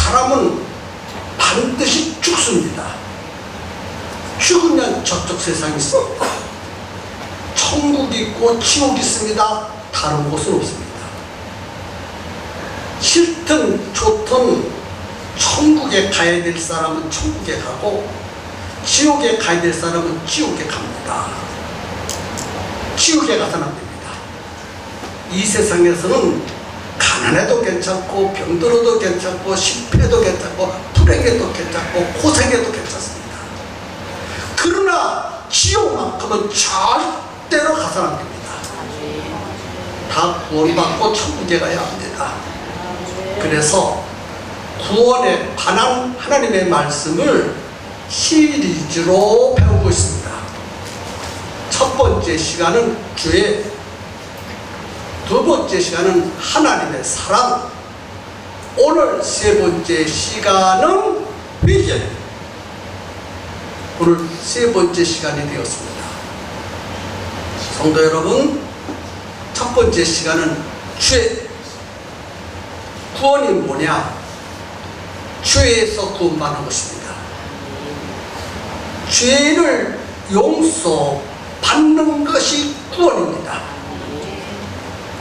사람은 반드시 죽습니다. 죽으면 저쪽 세상이 있습니다. 천국이 있고 지옥이 있습니다. 다른 곳은 없습니다. 싫든 좋든 천국에 가야 될 사람은 천국에 가고 지옥에 가야 될 사람은 지옥에 갑니다. 지옥에 가서는 안 됩니다. 이 세상에서는 가난해도 괜찮고 병들어도 괜찮고 실패해도 괜찮고 불행해도 괜찮고 고생해도 괜찮습니다. 그러나 지옥만큼은 절대로 가서는 안 됩니다. 다 구원받고 천국에 가야 합니다. 그래서 구원에 관한 하나님의 말씀을 시리즈로 배우고 있습니다. 첫 번째 시간은 죄, 두 번째 시간은 하나님의 사랑, 오늘 세 번째 시간은 회개. 오늘 세 번째 시간이 되었습니다. 성도 여러분, 첫 번째 시간은 죄. 구원이 뭐냐? 죄에서 구원받는 것입니다. 죄를 용서받는 것이 구원입니다.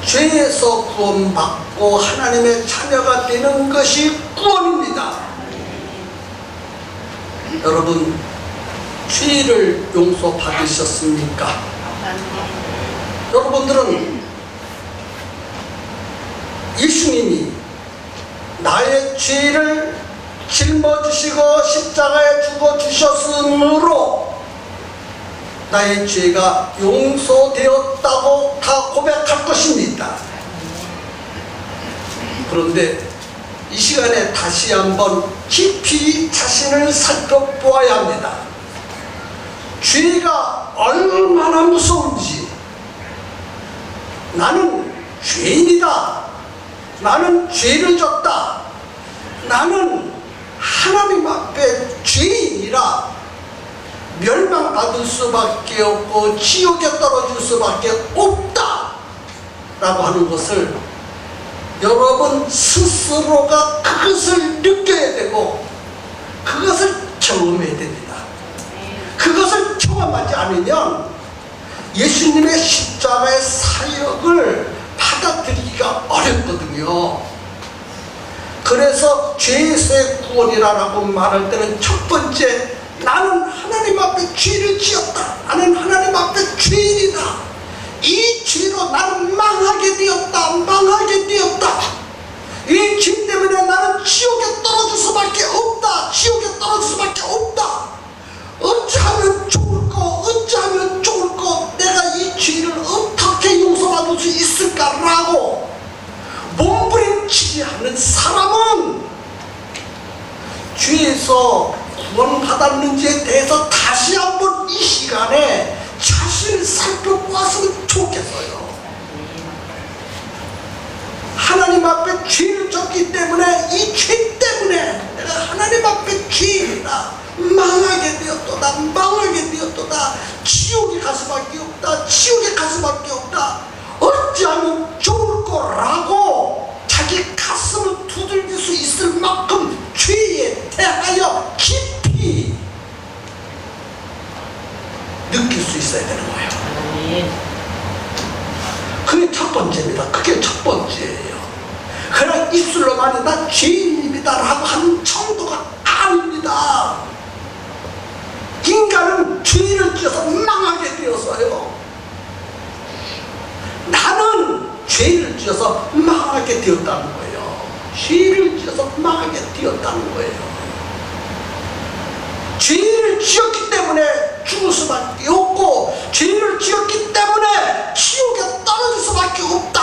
죄에서 구원받고 하나님의 자녀가 되는 것이 구원입니다. 여러분, 죄를 용서받으셨습니까? 여러분들은 예수님이 나의 죄를 짊어지시고 십자가에 죽어주셨으므로 나의 죄가 용서되었다고 다 고백할 것입니다. 그런데 이 시간에 다시 한번 깊이 자신을 살펴보아야 합니다. 죄가 얼마나 무서운지. 나는 죄인이다. 나는 죄를 졌다. 나는 하나님 앞에 죄인이라 멸망받을 수밖에 없고 지옥에 떨어질 수밖에 없다 라고 하는 것을 여러분 스스로가 그것을 느껴야 되고 그것을 경험해야 됩니다. 그것을 경험하지 않으면 예수님의 십자가의 사역을 받아들이기가 어렵거든요. 그래서 죄에서의 구원이라고 말할 때는 첫 번째, 나는 하나님 앞에 죄를 지었다. 나는 하나님 앞에 죄인이다. 이 죄로 나는 망하게 되었다. 망하게 되었다. 이 죄 때문에 나는 지옥에 떨어질 수밖에 없다. 지옥에 떨어질 수밖에 없다. 어찌하면 좋을까? 어찌하면 좋을까? 내가 이 죄를 어떻게 용서받을 수 있을까라고 몸부림치지 않는 사람은 죄에서 구원받았는지에 대해서 다시 한번 이 시간에 자신을 살펴보았으면 좋겠어요. 하나님 앞에 죄를 졌기 때문에 이 죄 때문에 내가 하나님 앞에 죄인이다. 망하게 되었도다. 망하게 되었도다. 지옥에 갈 수밖에 없다. 지옥에 갈 수밖에 없다. 어찌하면 좋을 거라고 자기 가슴을 두들길 수 있을 만큼 죄에 대하여 깊이 느낄 수 있어야 되는 거예요. 그게 첫 번째입니다. 그게 첫 번째예요. 그냥 입술로만 나 죄인입니다 라고 하는 정도가 아닙니다. 인간은 죄를 지어서 망하게 되었어요. 나는 죄를 지어서 망하게 되었다는 거예요. 죄를 지어서 망하게 되었다는 거예요. 죄를 지었기 때문에 죽을 수밖에 없고 죄를 지었기 때문에 지옥에 떨어질 수밖에 없다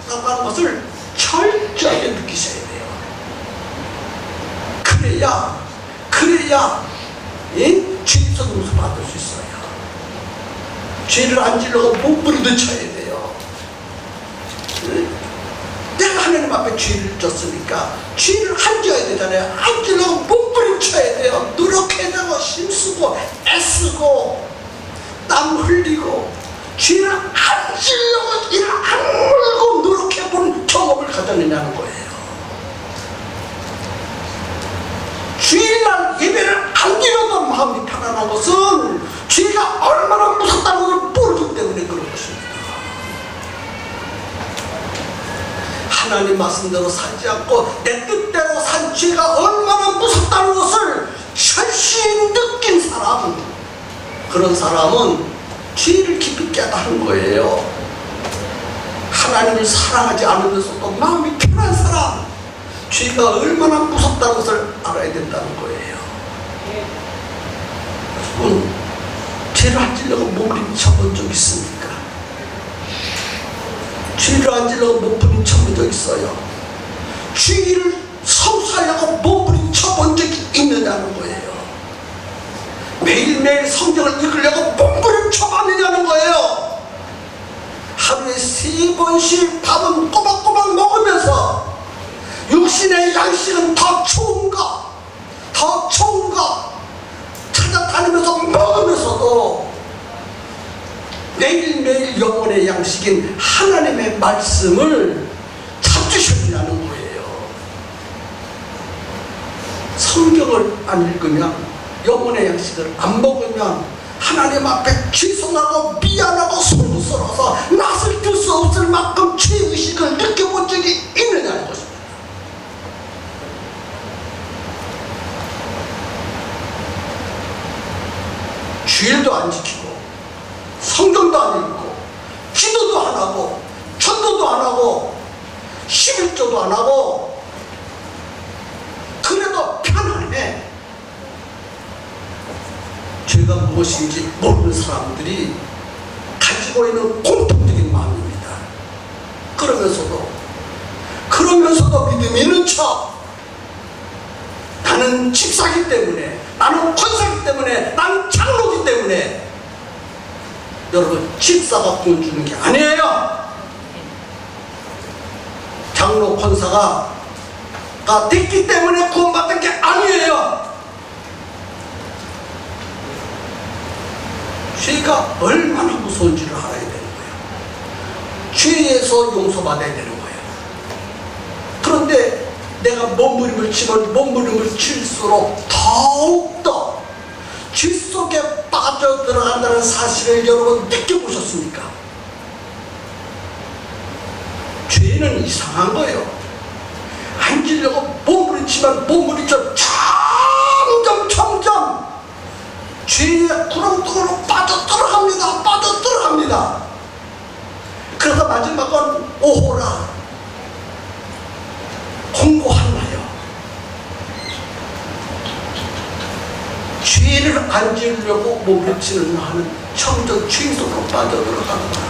라고 하는 것을 철저하게 느끼셔야 돼요. 그래야 죄에서 용서받을 수 있어요. 죄를 안 지르고 몸부림도 쳐야 돼요. 내가 하나님 앞에 죄를 졌으니까 죄를 안 지어야 되잖아요. 안 지르고 몸부림 쳐야 돼요. 노력해야 되고 힘쓰고 애쓰고 땀 흘리고 죄를 안 지르려고 이를 안 물고 노력해본 경험을 가졌느냐는 거예요. 예배를 안 드려도 마음이 편안한 것은 죄가 얼마나 무섭다는 것을 모르기 때문에 그런 것입니다. 하나님 말씀대로 살지 않고 내 뜻대로 산 죄가 얼마나 무섭다는 것을 절실히 느낀 사람, 그런 사람은 죄를 깊이 깨달은 거예요. 하나님을 사랑하지 않으면서도 마음이 편한 사람, 죄가 얼마나 무섭다는 것을 알아야 된다는 거예요. 여러분, 죄를 안 지려고 몸부림쳐본 적 있습니까? 죄를 안 지려고 몸부림쳐본 적 있어요. 죄를 성수하려고 몸부림쳐본 적이 있느냐는 거예요. 매일매일 성경을 읽으려고 몸부림쳐봤느냐는 거예요. 하루에 3번씩 밥은 꼬박꼬박 먹으면서 육신의 양식은 더 좋은가 찾아다니면서 먹으면서도 매일매일 영혼의 양식인 하나님의 말씀을 찾으셔야하는 거예요. 성경을 안 읽으면, 영혼의 양식을 안 먹으면 하나님 앞에 죄송하고 미안하고 송구스러워서 낯을 들 수 없을 만큼 죄의식을 느껴본 적이 있느냐는 것입니다. 주일도 안 지키고 성경도 안 읽고 기도도 안 하고 전도도 안 하고 11조도 안 하고 그래도 편안해. 죄가 무엇인지 모르는 사람들이 가지고 있는 공통적인 마음입니다. 그러면서도 믿음이 있는 척, 나는 집사기 때문에, 나는 권사기 때문에, 나는 장로기 때문에. 여러분, 집사가 구원 주는 게 아니에요. 장로 권사가 됐기 때문에 구원받은 게 아니에요. 죄가 얼마나 무서운지를 알아야 되는 거예요. 죄에서 용서받아야 되는 거예요. 그런데 내가 몸부림을 치면 몸부림을 칠수록 더욱더 죄 속에 빠져들어간다는 사실을 여러분 느껴보셨습니까? 죄는 이상한 거예요. 안 지려고 몸부림치면 몸부림쳐 점점 죄의 구렁텅이로 빠져들어갑니다. 그러다 마지막은 오호라, 공고하나요. 죄를 안 지으려고 몸부림치는 나는 점점 죄 속으로 빠져들어가는 거야.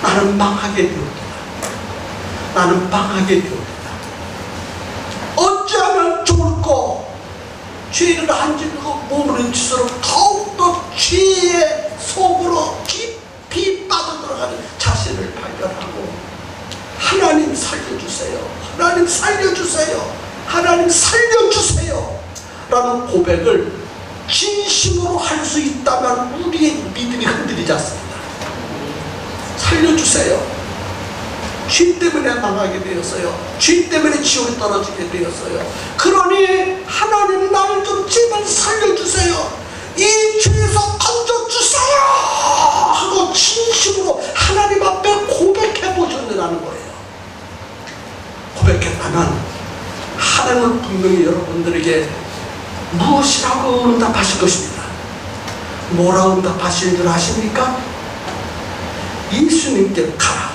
나는 망하게 되었다. 어찌하면 좋을까? 죄를 안 지르고 몸부림칠수록 더욱더 죄의 속으로 깊이 빠져들어가는 자신을 발견하고, 하나님 살려주세요 라는 고백을 진심으로 할 수 있다면 우리의 믿음이 흔들리지 않습니다. 살려주세요. 죄 때문에 망하게 되었어요. 죄 때문에 지옥에 떨어지게 되었어요. 그러니 하나님, 나를 좀 제발 살려주세요. 이 죄에서 건져주세요 하고 진심으로 하나님 앞에 고백해 보셨느라는 거예요. 고백했다면 하나님은 분명히 여러분들에게 무엇이라고 응답하실 것입니다. 뭐라고 응답하실 줄 아십니까? 예수님께로 가라.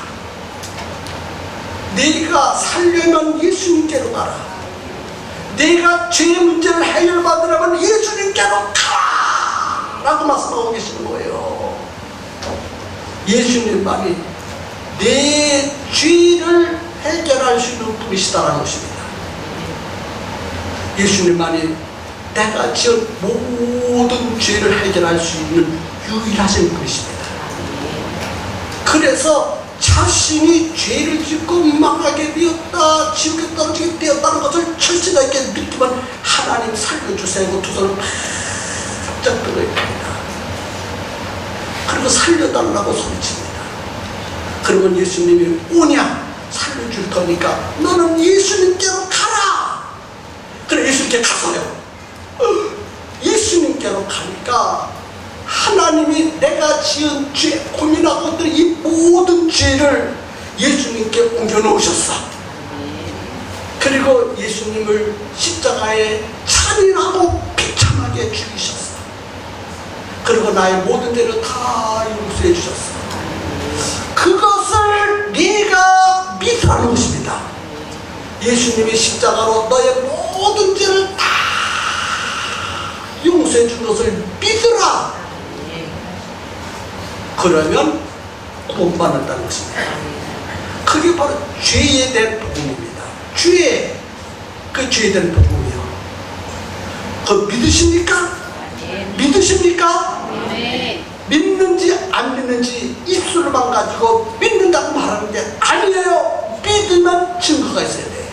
네가 살려면 예수님께로 가라. 네가 죄의 문제를 해결받으려면 예수님께로 가라 라고 말씀하고 계시는 거예요. 예수님만이 내 죄를 해결할 수 있는 분이시다라는 것입니다. 예수님만이 내가 지은 모든 죄를 해결할 수 있는 유일하신 분이십니다. 그래서 자신이 죄를 짓고 망하게 되었다, 지옥에 떨어지게 되었다는 것을 철저하게 느끼면 하나님 살려주세요. 두 손을 바짝 들어입니다. 그리고 살려달라고 소리칩니다. 그러면 예수님이 오냐, 살려줄 거니까 너는 예수님께로 가라. 그래, 예수님께 가서요. 하나님께로 가니까 하나님이 내가 지은 죄, 고민하고 있던 이 모든 죄를 예수님께 옮겨놓으셨어. 그리고 예수님을 십자가에 잔인하고 비참하게 죽이셨어. 그리고 나의 모든 죄를 다 용서해 주셨어. 그것을 네가 믿으라는 것입니다. 예수님이 십자가로 너의 모든 죄를 다 용서해 준 것을 믿으라. 그러면 구원받는다는 것입니다. 그게 바로 죄에 대한 복음입니다. 죄, 그 죄에 대한 복음이요. 그거 믿으십니까? 믿으십니까? 믿는지 안 믿는지 입술만 가지고 믿는다고 말하는 게 아니에요. 믿으면 증거가 있어야 돼요.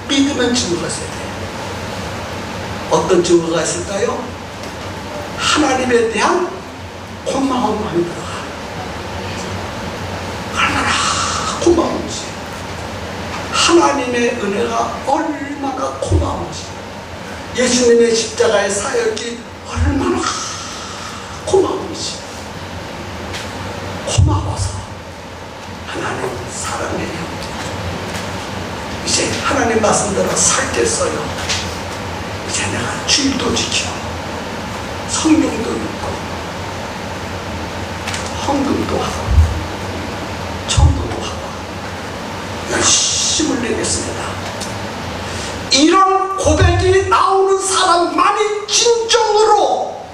믿으면 증거가 있어야 돼요. 어떤 증거가 있을까요? 하나님에 대한 고마운 마음이 들어가. 얼마나 고마운지, 하나님의 은혜가 얼마나 고마운지, 예수님의 십자가의 사역이 얼마나 고마운지, 고마워서 하나님 사랑해요. 이제 하나님 말씀대로 살겠어요. 이제 내가 주일도 지켜, 성경도 읽고, 헌금도 하고, 청도도 하고, 열심을 내겠습니다. 이런 고백이 나오는 사람만이 진정으로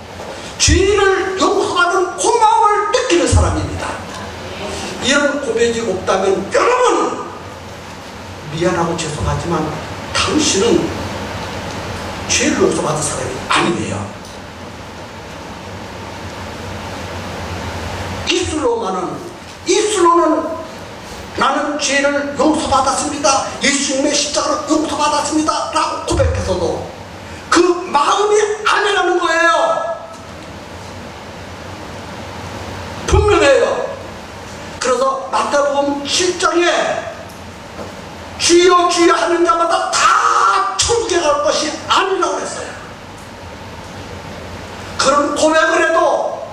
죄를 용서하는 고마움을 느끼는 사람입니다. 이런 고백이 없다면 여러분, 미안하고 죄송하지만 당신은 죄를 용서받은 사람이 아니에요. 입술로는 나는 죄를 용서받았습니다, 예수님의 십자가로 용서받았습니다 라고 고백해서도 그 마음이 아니라는 거예요. 분명해요. 그래서 마태복음 7장에 주여 주여 하는 자마다 다 천국에 갈 것이 아니라고 했어요. 그런 고백을 해도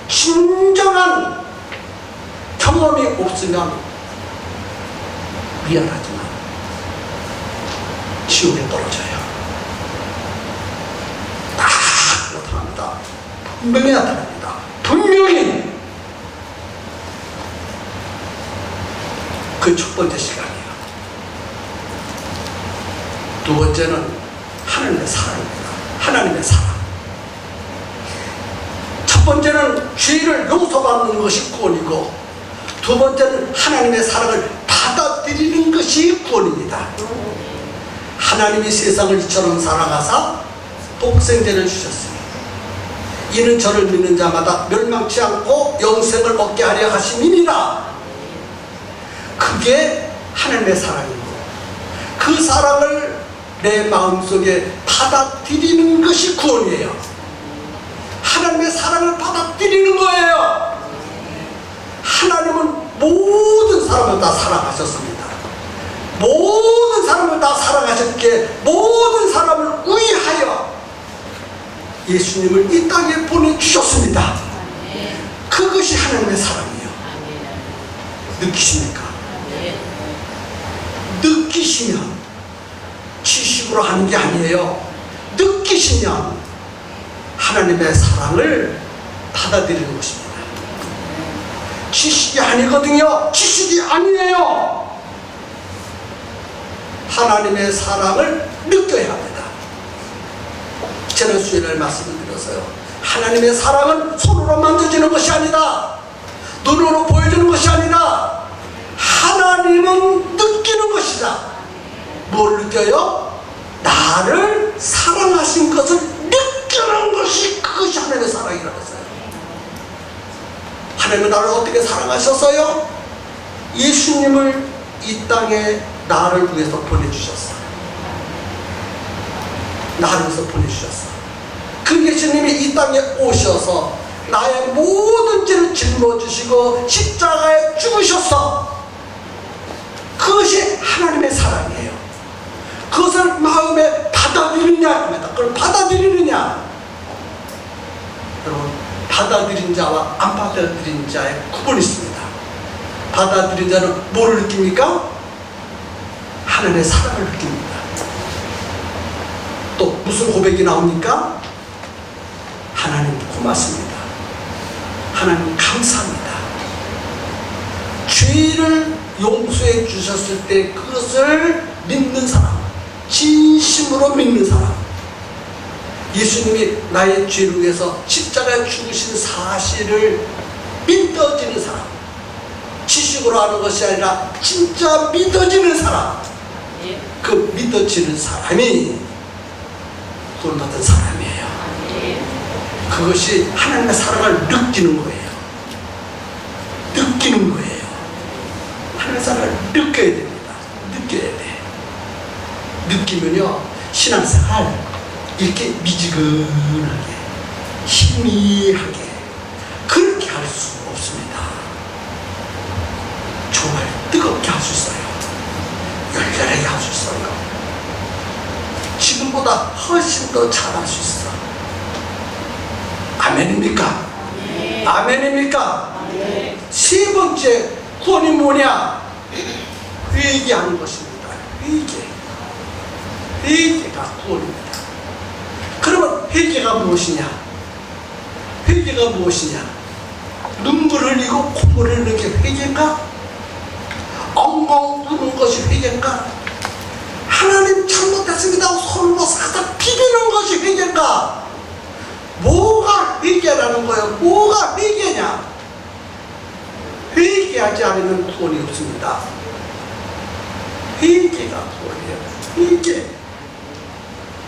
진정한 경험이 없으면 미안하지만 지옥에 떨어져요. 다 나타납니다. 분명히 나타납니다. 분명히. 그 첫 번째 시간이에요. 두 번째는 하나님의 사랑입니다. 하나님의 사랑. 첫 번째는 죄를 용서받는 것이 구원이고, 두 번째는 하나님의 사랑을 받아들이는 것이 구원입니다. 하나님이 세상을 이처럼 사랑하사 독생자를 주셨으니 이는 저를 믿는 자마다 멸망치 않고 영생을 얻게 하려 하심이니라. 그게 하나님의 사랑이고, 그 사랑을 내 마음속에 받아들이는 것이 구원이에요. 하나님의 사랑을 받아들이는 거예요. 하나님은 모든 사람을 다 사랑하셨습니다. 모든 사람을 다 사랑하셨기에 모든 사람을 위하여 예수님을 이 땅에 보내주셨습니다. 그것이 하나님의 사랑이에요. 느끼십니까? 느끼시면, 지식으로 하는 게 아니에요. 느끼시면 하나님의 사랑을 받아들이는 것입니다. 지식이 아니거든요. 지식이 아니에요. 하나님의 사랑을 느껴야 합니다. 저는 수요일에 말씀을 드렸어요. 하나님의 사랑은 손으로 만져지는 것이 아니다, 눈으로 보여주는 것이 아니다, 하나님은 느끼는 것이다. 뭘 느껴요? 나를 사랑하신 것을 느끼는 것이, 그것이 하나님의 사랑이라고 했어요. 하나님은 나를 어떻게 사랑하셨어요? 예수님을 이 땅에 나를 위해서 보내주셨어요. 나를 위해서 보내주셨어요. 그 예수님이 이 땅에 오셔서 나의 모든 죄를 짊어지시고 십자가에 죽으셨어. 그것이 하나님의 사랑이에요. 그것을 마음에 받아들이느냐, 그걸 받아들이느냐. 받아들인 자와 안 받아들인 자의 구분이 있습니다. 받아들인 자는 뭐를 느낍니까? 하나님의 사랑을 느낍니다. 또 무슨 고백이 나옵니까? 하나님 고맙습니다. 하나님 감사합니다. 죄를 용서해 주셨을 때 그것을 믿는 사람, 진심으로 믿는 사람, 예수님이 나의 죄를 위해서 십자가에 죽으신 사실을 믿어지는 사람, 지식으로 하는 것이 아니라 진짜 믿어지는 사람, 그 믿어지는 사람이 구원받은 사람이에요. 그것이 하나님의 사랑을 느끼는 거예요. 느끼는 거예요. 하나님의 사랑을 느껴야 됩니다. 느껴야 돼. 느끼면요, 신앙생활 이렇게 미지근하게, 희미하게 그렇게 할 수 없습니다. 정말 뜨겁게 할 수 있어요. 열렬하게 할 수 있어요. 지금보다 훨씬 더 잘할 수 있어. 아멘입니까? 네. 아멘입니까? 네. 세 번째 구원이 뭐냐? 회개하는 것입니다. 회개가 구원입니다. 그러면 회개가 무엇이냐? 회개가 무엇이냐? 눈물 흘리고 콧물 흘리는 게 회개인가? 엉엉 우는 것이 회개인가? 하나님 잘못했습니다 하고 손으로 싹싹 비비는 것이 회개인가? 뭐가 회개라는 거예요? 뭐가 회개냐? 회개하지 않으면 구원이 없습니다. 회개가 구원이에요. 회개.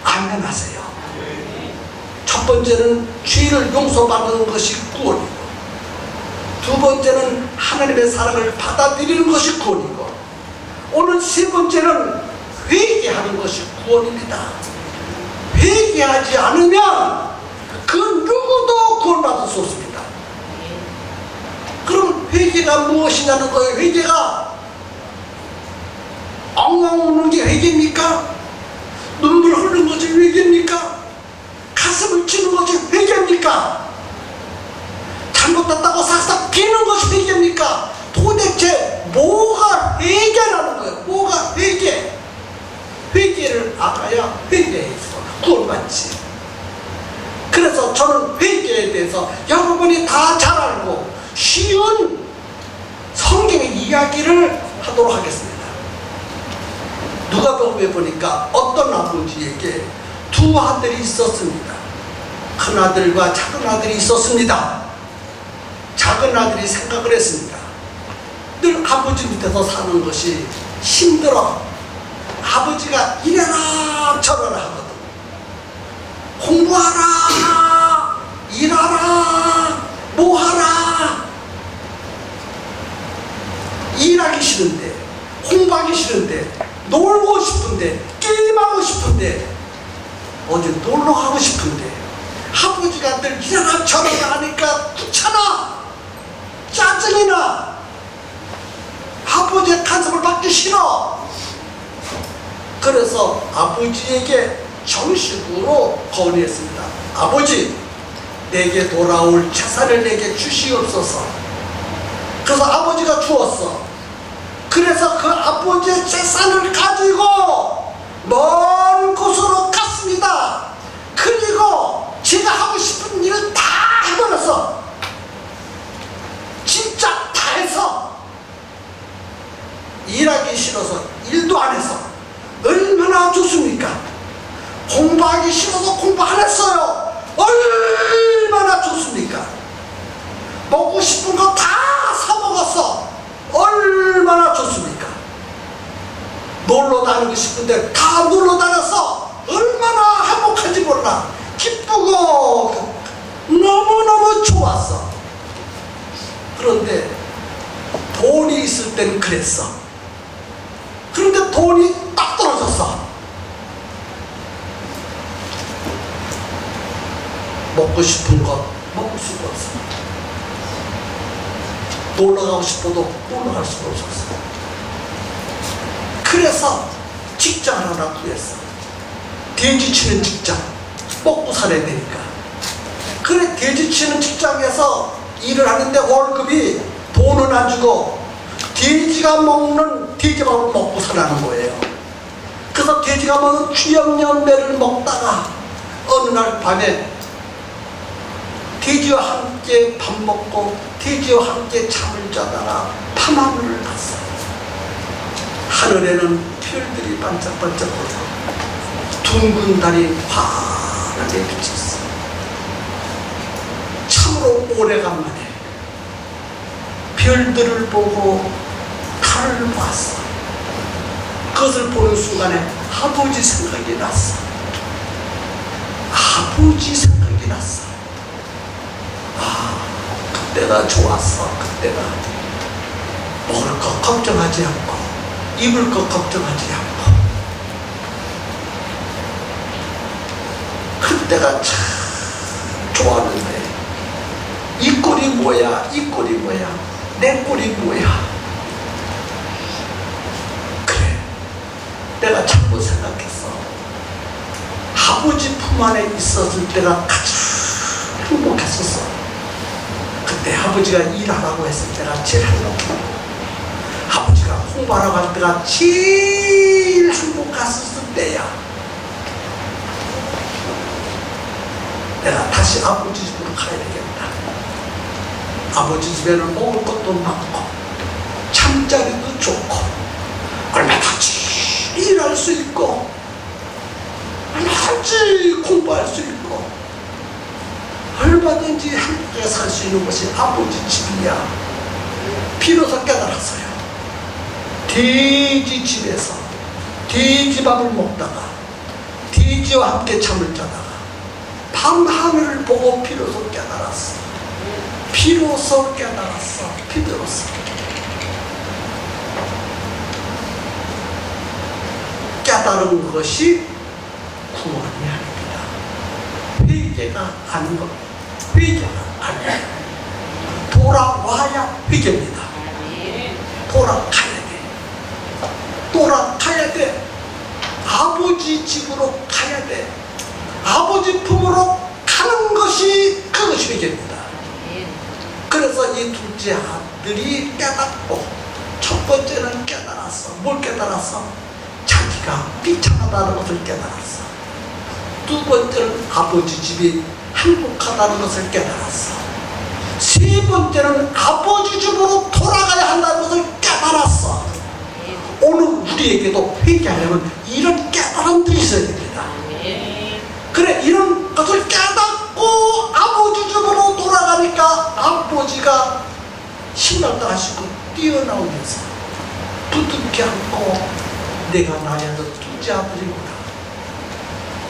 아멘 하세요. 첫 번째는 죄를 용서받는 것이 구원이고, 두 번째는 하나님의 사랑을 받아들이는 것이 구원이고, 오늘 세 번째는 회개하는 것이 구원입니다. 회개하지 않으면 그 누구도 구원받을 수 없습니다. 그럼 회개가 무엇이냐는 거예요. 회개가 엉엉 우는 게 회개입니까? 눈물 흐르는 것이 회개입니까? 가슴을 치는 것이 회개입니까? 잘못했다고 싹싹 비는 것이 회개입니까? 도대체 뭐가 회개라는 거예요? 뭐가 회개? 회개를 알아야 회개해서 구원받지. 그래서 저는 회개에 대해서 여러분이 다 잘 알고 쉬운 성경의 이야기를 하도록 하겠습니다. 누가복음에 보니까 어떤 아버지에게 두 아들이 있었습니다. 큰 아들과 작은 아들이 있었습니다. 작은 아들이 생각을 했습니다. 늘 아버지 밑에서 사는 것이 힘들어. 아버지가 이래라 저래라 하거든. 공부하라, 일하라, 뭐하라. 일하기 싫은데, 공부하기 싫은데, 놀고 싶은데, 게임하고 싶은데, 어디 놀러 가고 싶은데, 아버지가 늘 이래라 저래라 하니까 귀찮아, 짜증이 나, 아버지의 간섭을 받기 싫어. 그래서 아버지에게 정식으로 건의했습니다. 아버지, 내게 돌아올 재산을 내게 주시옵소서. 그래서 아버지가 주었어. 그래서 그 아버지의 재산을 가지고 먼 곳으로 갔습니다. 그리고 제가 하고 싶은 일을 다 해버렸어. 진짜 다 해서, 일하기 싫어서 일도 안 해서 얼마나 좋습니까? 공부하기 싫어서 공부 안 했어요. 얼마나 좋습니까? 먹고 싶은 거 다 사 먹었어. 얼마나 좋습니까? 놀러 다니고 싶은데 다 놀러 다녔어. 얼마나 행복한지 몰라. 기쁘고 너무너무 좋았어. 그런데 돈이 있을 땐 그랬어. 그런데 돈이 딱 떨어졌어. 먹고 싶은 것 먹을 수가 없어. 놀러 가고 싶어도 놀러 갈 수가 없었어. 그래서 직장을 하나 구했어. 돼지 치는 직장. 먹고 살아야 되니까. 그래 돼지 치는 직장에서 일을 하는데 월급이 돈은 안 주고 돼지가 먹는 돼지밥을 먹고 살라는 거예요. 그래서 돼지가 먹는 주영연매를 먹다가 어느 날 밤에 돼지와 함께 밥 먹고 돼지와 함께 잠을 자다가 밤하늘을 봤어요. 하늘에는 별들이 반짝반짝거리고 둥근 달이 환하게 비쳤어. 참으로 오래간만에 별들을 보고 달을 봤어. 그것을 보는 순간에 아버지 생각이 났어. 아버지 생각이 났어. 아, 그때가 좋았어. 그때가 먹을 거 걱정하지 않고 입을 거 걱정하지 않고 그때가 참 좋았는데 이 꼴이 뭐야, 이 꼴이 뭐야, 내 꼴이 뭐야. 그래, 내가 잘못 생각했어. 아버지 품 안에 있었을 때가 가장 행복했었어. 그때 아버지가 일하라고 했을 때가 제일 행복했고 아버지가 공부하라고 할 때가 제일 행복했었을 때야. 내가 다시 아버지 집으로 가야 되겠다. 아버지 집에는 먹을 것도 많고 잠자리도 좋고 얼마든지 일할 수 있고 얼마든지 공부할 수 있고 얼마든지 행복하게 살 수 있는 것이 아버지 집이야. 비로소 깨달았어요. 돼지 집에서 돼지밥을 먹다가 돼지와 함께 잠을 자다가 밤하늘을 보고 비로소 깨달았어. 비로소 깨달았어. 비로소 깨달은 것이 구원이 아닙니다. 회개가 아닌 겁니다. 회개가 아니에요. 돌아와야 회개입니다. 돌아가야 돼. 돌아가야 돼. 아버지 집으로 가야 돼. 아버지 품으로 가는 것이 그것이 회개입니다. 그래서 이 둘째 아들이 깨닫고 첫 번째는 깨달았어. 뭘 깨달았어? 자기가 비참하다는 것을 깨달았어. 두 번째는 아버지 집이 행복하다는 것을 깨달았어. 세 번째는 아버지 집으로 돌아가야 한다는 것을 깨달았어. 오늘 우리에게도 회개하려면 이런 깨달음들이 있어야 됩니다. 그래, 이런 것을 깨닫고 아버지 집으로 돌아가니까 아버지가 신났다 하시고 뛰어나오면서 두둑히 안고 내가 나의 둘째 아들이구나.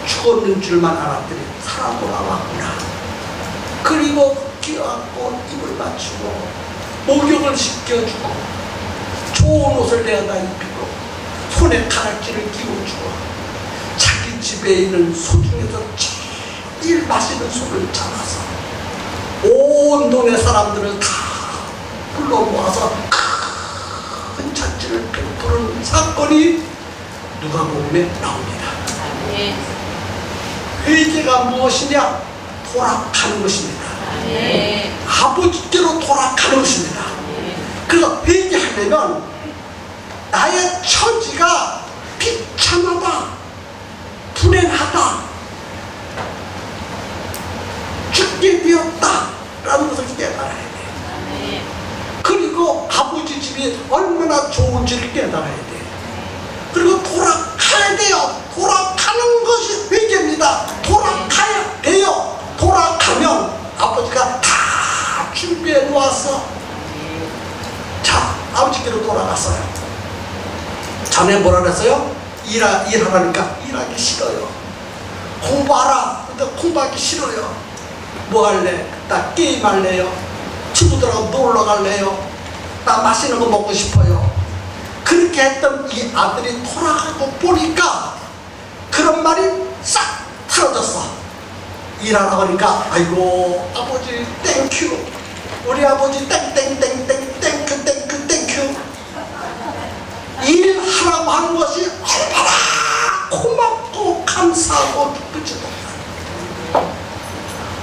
죽었는 줄만 알았더니 살아 돌아왔구나. 그리고 끼어안고 입을 맞추고 목욕을 시켜주고 좋은 옷을 내어다 입히고 손에 가락지를 끼워주고 자기 집에 있는 소 중에서 제일 맛있는 소를 잡아서 온 동네 사람들을 다 불러 모아서 큰 잔치를 베푸는 사건이 누가복음에 나옵니다. 회개가 무엇이냐? 돌아가는 것입니다. 아버지께로 돌아가는 것입니다. 그래서 회개하려면 나의 처지가 비참하다, 불행하다, 죽게 되었다 라는 것을 깨달아야 돼. 그리고 아버지 집이 얼마나 좋은지를 깨달아야 돼. 그리고 돌아가야 돼요. 돌아가는 것이 회개입니다. 돌아가야 돼요. 돌아가면 아버지가 다 준비해 놓았어. 자, 아버지께로 돌아갔어요. 전에 뭐라 그랬어요? 일하라니까 일하기 싫어요. 공부하라. 근데 공부하기 싫어요. 뭐 할래? 나 게임 할래요. 친구들하고 놀러 갈래요. 나 맛있는 거 먹고 싶어요. 그렇게 했던 이 아들이 돌아가고 보니까 그런 말이 싹 틀어졌어. 일하라고 하니까 아이고 아버지 땡큐, 우리 아버지 땡땡땡땡 땡큐 땡큐 땡큐. 일하라고 하는 것이 얼마나 고맙고 감사하고 기쁘지도.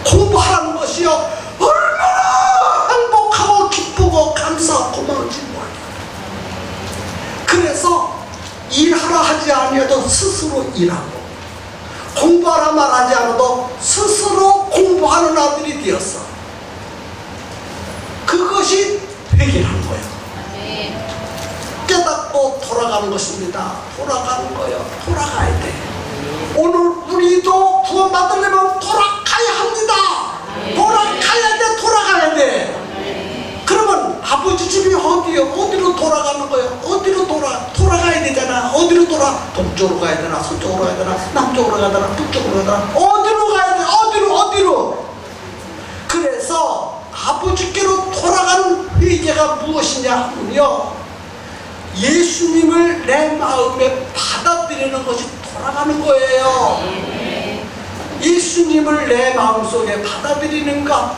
공부하라는 것이요 얼마나 행복하고 기쁘고 감사하고 고마운지 몰라요. 그래서 일하라 하지 아니어도 스스로 일하고, 공부하라 말하지 않아도 스스로 공부하는 아들이 되었어. 그것이 회개라는 거예요. 깨닫고 돌아가는 것입니다. 돌아가는 거예요. 돌아가야 돼. 오늘 우리도 구원받으려면 돌아가야 합니다. 돌아가야 돼. 돌아가야 돼. 그러면 아버지 집이 어디요? 어디로 돌아가는 거예요? 어디로 돌아가야 되잖아. 어디로 동쪽으로 가야 되나, 서쪽으로 가야 되나, 남쪽으로 가야 되나, 북쪽으로 가야 되나, 어디로 가야 돼? 어디로? 그래서 아버지께로 돌아가는 회개가 무엇이냐 하면요, 예수님을 내 마음에 받아들이는 것이 돌아가는 거예요. 예수님을 내 마음속에 받아들이는 것,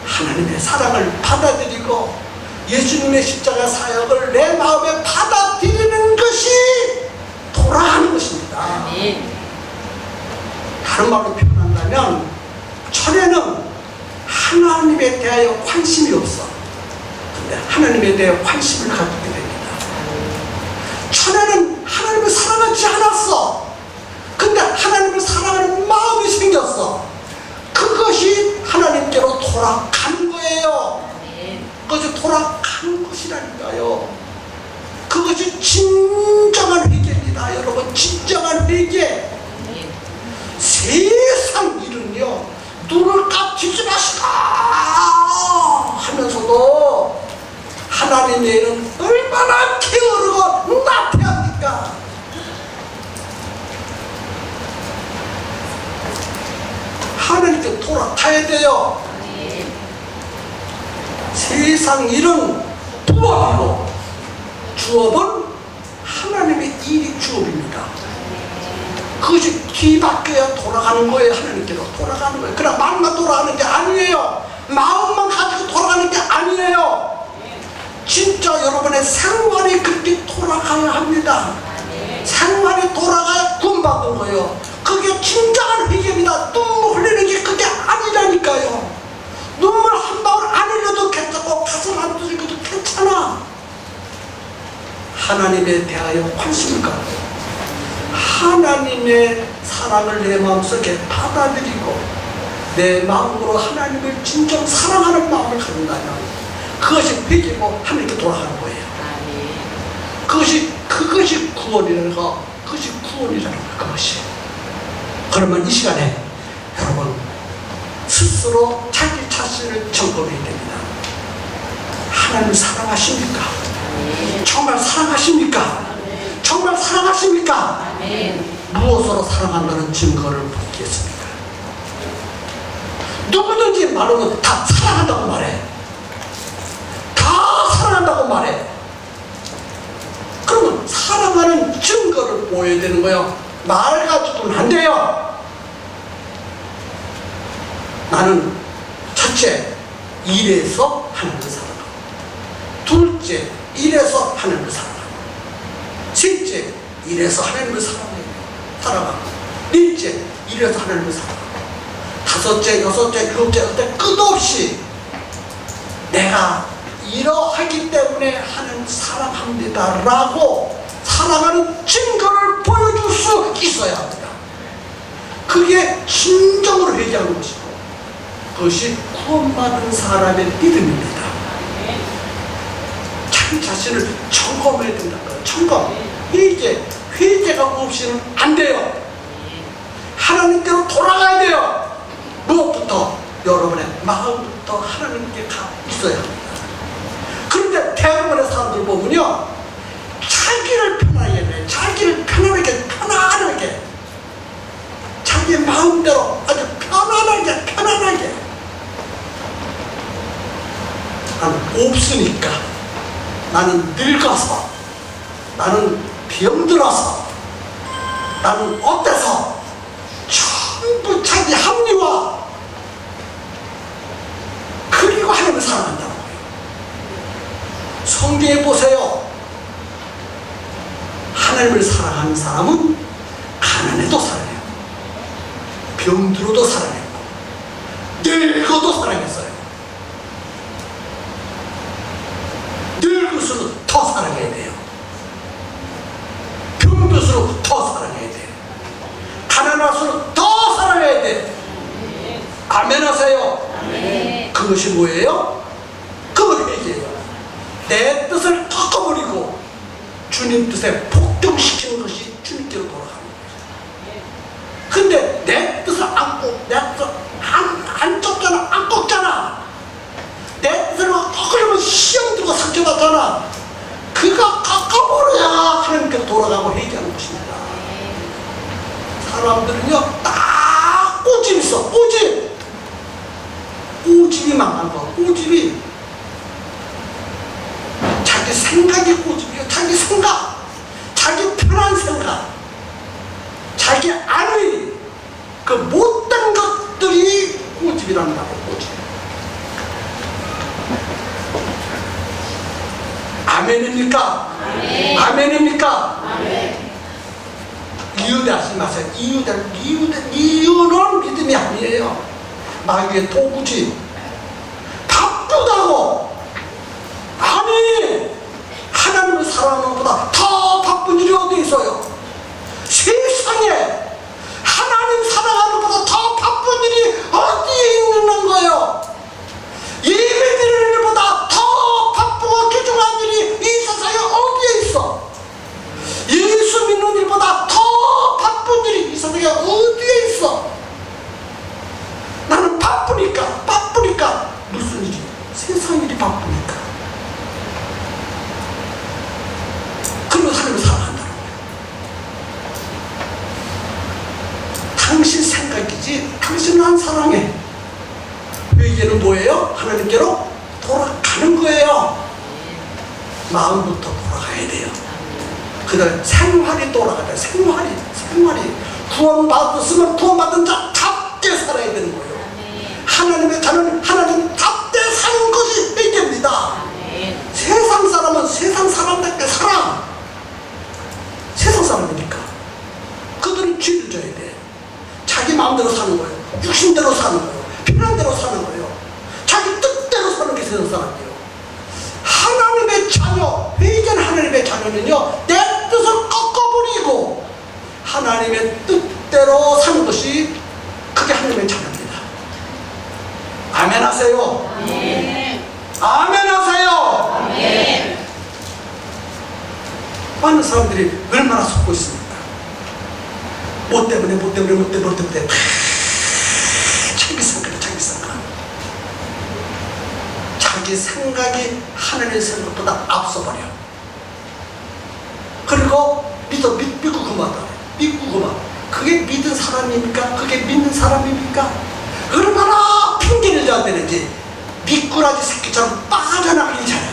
하나님의 사랑을 받아들이고 예수님의 십자가 사역을 내 마음에 받아들이는 것이 돌아가는 것입니다. 다른 말로 표현한다면, 전에는 하나님에 대하여 관심이 없어. 근데 하나님에 대해 관심을 갖게 됩니다. 전에는 하나님을 사랑하지 않았어. 근데 하나님을 사랑하는 마음이 생겼어. 그것이 하나님께로 돌아가는 거예요. 그것이 돌아가는 것이라니까요. 그것이 진정한 회개입니다. 여러분, 진정한 회개. 세상 일은요, 눈을 깜치지 마시라 하면서도 하나님의 일은 얼마나 게으르고 나태합니까? 하나님께 돌아가야 돼요. 세상 일은 부업이고, 주업은 하나님의 일이 주업입니다. 그것이 뒤바뀌어야 돌아가는 거예요. 하나님께로 돌아가는 거예요. 그냥 마음만 돌아가는 게 아니에요. 마음만 가지고 돌아가는 게 아니에요. 진짜 여러분의 생활이 그렇게 돌아가야 합니다. 생활이 돌아가야 구원받는 거예요. 그게 진정한 회개입니다. 눈물 흘리는 게 그게 아니라니까요. 눈물 한 방울 안 흘려도 괜찮고 가슴 안 두드려도 괜찮아. 하나님에 대하여 관심을 갖고 하나님의 사랑을 내 마음속에 받아들이고 내 마음으로 하나님을 진정 사랑하는 마음을 갖는다면 그것이 회개고 하나님께 돌아가는 거예요. 그것이 구원이라는 거, 그것이 구원이라는 거, 그것이. 그러면 이 시간에 여러분 스스로 자기 자신을 점검해야 됩니다. 하나님을 사랑하십니까? 정말 사랑하십니까? 정말 사랑하십니까? 무엇으로 사랑한다는 증거를 보겠습니까? 누구든지 말하면 다 사랑한다고 말해. 다 사랑한다고 말해. 그러면 사랑하는 증거를 보여야 되는 거예요. 말 가지고는 안 돼요. 나는 첫째, 일에서 하나님을 사랑하고, 둘째, 일에서 하나님을 사랑하고, 셋째, 일에서 하나님을 사랑하고, 넷째, 일에서 하나님을 사랑하고, 다섯째, 여섯째, 일곱째, 여덟째 끝없이 내가 이러하기 때문에 하나님 사랑합니다 라고 사랑하는 증거를 보여줄 수 있어야 합니다. 그게 진정으로 회개하는 것이고, 그것이 구원받은 사람의 믿음입니다. 자기 자신을 점검해야 된다고요. 점검. 회개가 없이는 안 돼요. 하나님께로 돌아가야 돼요. 무엇부터? 여러분의 마음부터 하나님께 가 있어야 합니다. 그런데 대부분의 사람들 보면요, 자기를 편하게 해. 자기를 편안하게 자기 마음대로 아주 편안하게 나는 없으니까, 나는 늙어서, 나는 병들어서, 나는 어때서, 전부 자기 합리화, 그리고 하나님을 사랑한다는 거예요. 성경에 보세요. 하나님을 사랑하는 사람은 가난해도 사랑해요, 병들어도 사랑해요, 늙어 것이 뭐예요? 그 회개예요. 내 뜻을 꺾어버리고 주님 뜻에 복종시키는 것이 주님께로 돌아가는 거예요. 근데 내 뜻을 안고, 내 뜻을 안 쫓잖아, 안 꺾잖아. 내 뜻을 꺾으려면 시험 들고 상처받잖아. 그가 꺾어버려야 하나님께로 돌아가고 회개하는 것입니다. 사람들은요, 딱 꼬집이 있어. 꼬집이 망한 거. 꼬집이 자기 생각이 꼬집이에요. 자기 생각, 자기 편한 생각, 자기 안의 그 못된 것들이 꼬집이라는 거고. 꼬집. 아멘입니까? 아멘. 아멘입니까? 아멘. 이유대하지 마세요. 이유는 믿음이 아니에요. 마귀의 도구지. 바쁘다고. 아니, 하나님을 사랑하는 것보다 더 바쁜 일이 어디 있어요? 세상에 하나님 사랑하는 것보다 더 바쁜 일이 어디에 있는 거예요? 예배드리는 일보다 더 바쁘고 귀중한 일이 이 세상에 어디에 있어? 예수 믿는 일보다 더 바쁜 일이 이 세상에 어디에 있어? 나는 바쁘니까 무슨 일이? 세상 일이 바쁘니까. 그리고 하나님을 사랑한다는 거예요. 당신 생각이지 당신은 안 사랑해. 회개는 뭐예요? 하나님께로 돌아가는 거예요. 마음부터 돌아가야 돼요. 그다음에 생활이 돌아가야 돼요. 생활이 구원받았으면 구원받은 자 답게 살아야 되는 거예요. 하나님의 자는 하나님 답게 사는 것이 회개입니다. 세상 사람은 세상 사람답게 살아. 세상 사람이니까 그들은 죄를 져야 돼. 자기 마음대로 사는 거예요. 육신대로 사는 거예요. 편한 대로 사는 거예요. 자기 뜻대로 사는 게 세상 사람이에요. 하나님의 자녀, 회개한 하나님의 자녀는요, 내 뜻을 꺾어버리고 하나님의 뜻대로 사는 것이 그게 하나님의 자녀입니다. 아멘 하세요. 아멘 하세요. 아멘. 많은 사람들이 얼마나 속고 있습니까? 뭐 때문에 자기 생각이 하나님의 생각보다 앞서버려. 그리고 믿고 그만. 그게 믿은 사람입니까? 그게 믿는 사람입니까? 얼마나 핑계를 져야 되는지. 미꾸라지 새끼처럼 빠져나가기 잘해.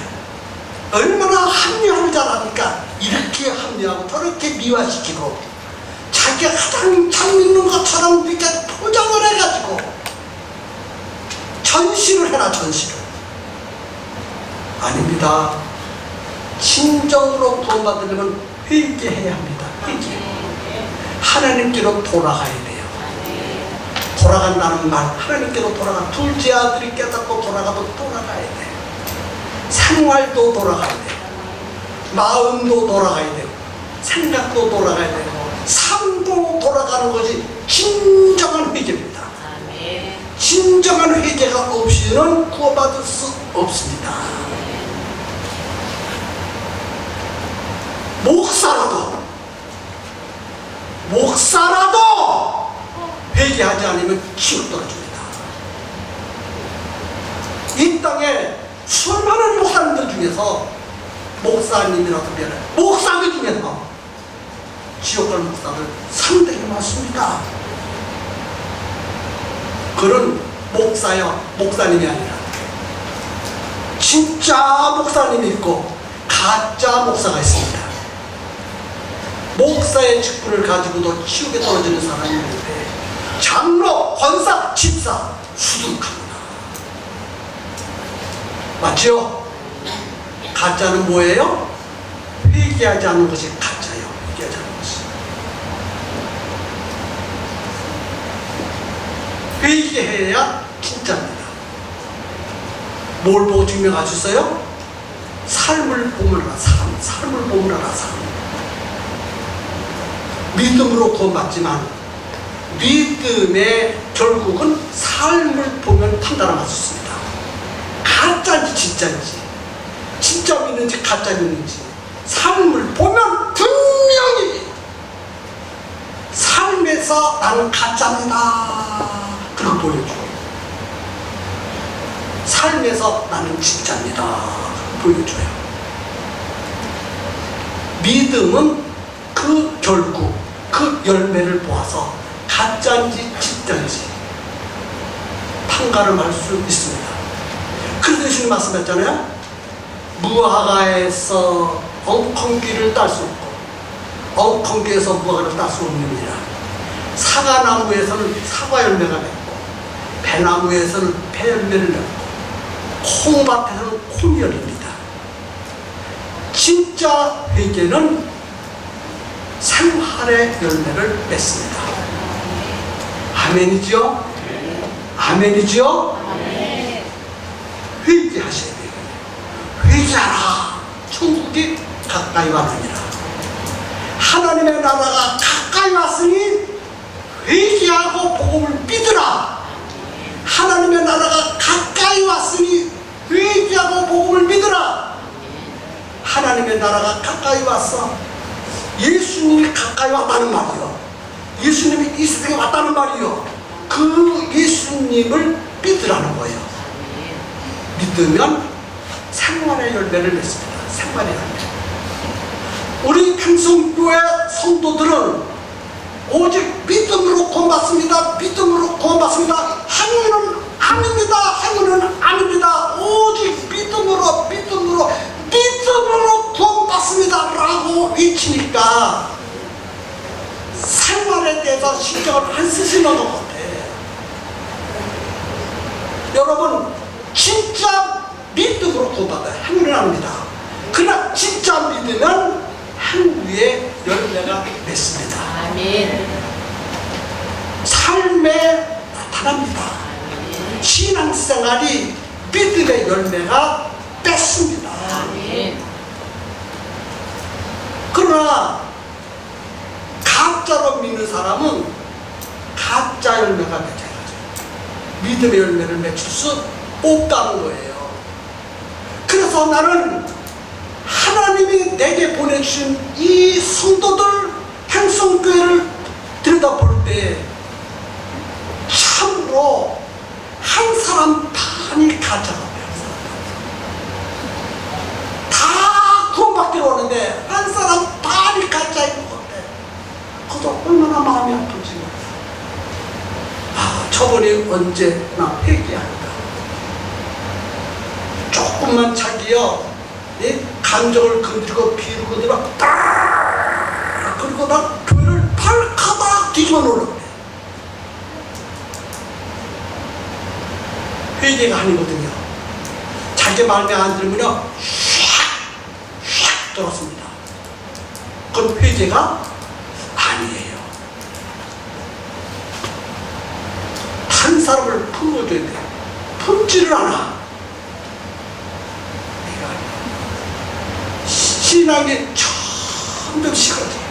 얼마나 합리화를 잘하니까 이렇게 합리화하고 저렇게 미화시키고 자기가 가장 잘 믿는 것처럼 이렇게 포장을 해가지고 전시를 해라. 전시를. 아닙니다. 진정으로 구원받으려면 회개해야 합니다. 회개. 하나님께로 돌아가야 돼요. 돌아간다는 말, 하나님께로 돌아가. 둘째 아들이 깨닫고 돌아가도 돌아가야 돼요. 생활도 돌아가야 돼요. 마음도 돌아가야 되고 생각도 돌아가야 되고 삶도 돌아가는 것이 진정한 회개입니다. 진정한 회개가 없이는 구원받을 수 없습니다. 목사라도 회개하지 않으면 지옥 떨어집니다. 이 땅에 수많은 목사님들 중에서 목사님이라도 미안해, 목사들 중에서 지옥 갈 목사들 상당히 많습니다. 그런 목사님이 아니라 진짜 목사님이 있고 가짜 목사가 있습니다. 목사의 직분을 가지고도 지옥에 떨어지는 사람이 있는데 장로, 권사, 집사 수두룩합니다. 맞죠? 가짜는 뭐예요? 회개하지 않는 것이 가짜예요. 회개하지 않는 것이. 회개해야 진짜입니다. 뭘 보고 증명할 수 있어요? 삶을 보물하라. 삶을 보물하라. 믿음으로 구원받지만 믿음의 결국은 삶을 보면 판단을 할 수 있습니다. 가짜인지 진짜인지, 진짜 믿는지 가짜 믿는지 삶을 보면 분명히 삶에서 나는 가짜입니다 그렇게 보여줘요. 삶에서 나는 진짜입니다 보여줘요. 믿음은 그 결국 그 열매를 보아서 가짜인지 진짜인지 판가름할 수 있습니다. 그래서 예수님 말씀했잖아요. 무화과에서 엉겅퀴를 딸 수 없고 엉겅퀴에서 무화과를 딸 수 없느니라. 사과나무에서는 사과 열매가 맺고 배나무에서는 배 열매를 맺고 콩밭에서는 콩이 열립니다. 진짜 회개는 생활의 열매를 맺습니다. 아멘이죠? 아멘이죠? 회개하셔야 돼요. 회개하라. 천국이 가까이 왔느니라. 하나님의 나라가 가까이 왔으니 회개하고 복음을 믿으라. 하나님의 나라가 가까이 왔으니 회개하고 복음을 믿으라. 하나님의 나라가 가까이 왔어. 예수님이 가까이 왔다는 말이요. 예수님이 이 세상에 왔다는 말이요. 그 예수님을 믿으라는 거예요. 믿으면 생활의 열매를 맺습니다. 생활의 열매. 우리 평성교회 성도들은 오직 믿음으로 구원받습니다. 믿음으로 구원받습니다. 행위는 아닙니다. 행위는 아닙니다. 오직 믿음으로 구원받습니다 라고 외치니까 생활에 대해서 신경을 안 쓰시는 것 같아요. 여러분 진짜 믿음으로 구원받아요. 행위는 아닙니다. 그러나 진짜 믿으면 행위의 열매가 맺습니다. 아멘. 삶에 나타납니다. 신앙생활이 믿음의 열매가 맺습니다. 아멘. 그러나 가짜로 믿는 사람은 가짜 열매가 맺어야죠. 믿음의 열매를 맺을 수 없다는 거예요. 그래서 나는 하나님이 내게 보내주신 이 성도들 행성교회를 들여다볼 때 참으로 한 사람 반이 가짜가 돼요. 다 구원받기로 오는데 한 사람 반이 가짜인 것 같아. 그것도 얼마나 마음이 아픈지. 저번에 언제나 회개한다. 조금만 자기요 감정을 건드리고 비를 건드려 딱 그리고 난 교회를 발가닥 뒤집어 놓으려 그래. 회개가 아니거든요. 자기 마음에 안 들면요 샥 들었습니다. 그건 회개가 아니에요. 한 사람을 품어줘야 돼. 품지를 않아. 신앙이 점점 식어져요.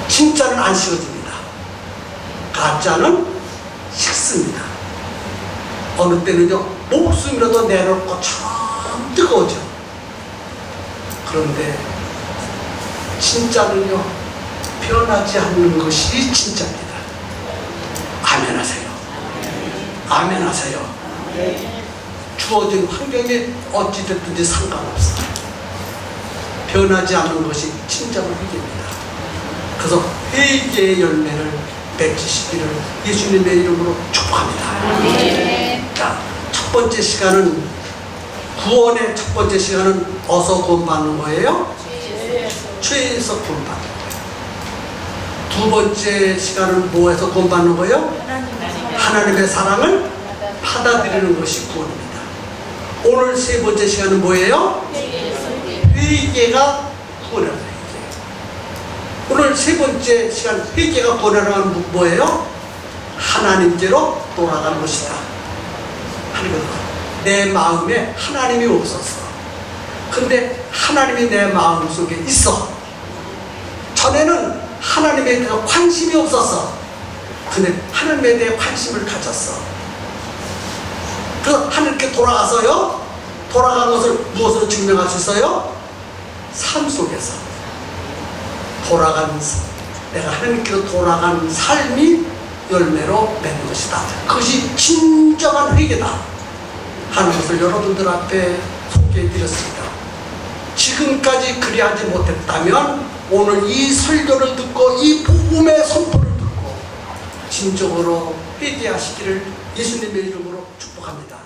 진짜는 안 식어집니다. 가짜는 식습니다. 어느 때는요 목숨이라도 내놓을 것처럼 뜨거워져. 그런데 진짜는요 변하지 않는 것이 진짜입니다. 아멘하세요. 아멘하세요. 주어진 환경이 어찌됐든지 상관없어요. 변하지 않는 것이 진짜로 회개입니다. 그래서 회개의 열매를 맺으시기를 예수님의 이름으로 축복합니다. 자, 첫 번째 시간은 구원의 첫 번째 시간은 어디서 구원받는 거예요? 죄에서 구원받는 거예요. 두 번째 시간은 뭐에서 구원받는 거예요? 하나님의 사랑을 받아들이는 것이 구원입니다. 오늘 세 번째 시간은 뭐예요? 회개가 구원하는 회개. 오늘 세 번째 시간 회개가 구원하는 건 뭐예요? 하나님께로 돌아가는 것이다. 내 마음에 하나님이 없었어. 근데 하나님이 내 마음속에 있어. 전에는 하나님에 대해서 관심이 없었어. 근데 하나님에 대해 관심을 가졌어. 그래서 하나님께 돌아가서요 돌아간 것을 무엇으로 증명할 수 있어요? 삶 속에서 내가 하나님께로 돌아간 삶이 열매로 맺는 것이다. 그것이 진정한 회개다 하는 것을 여러분들 앞에 소개해 드렸습니다. 지금까지 그리하지 못했다면 오늘 이 설교를 듣고 이 복음의 선포를 듣고 진정으로 회개하시기를 예수님의 이름으로 축복합니다.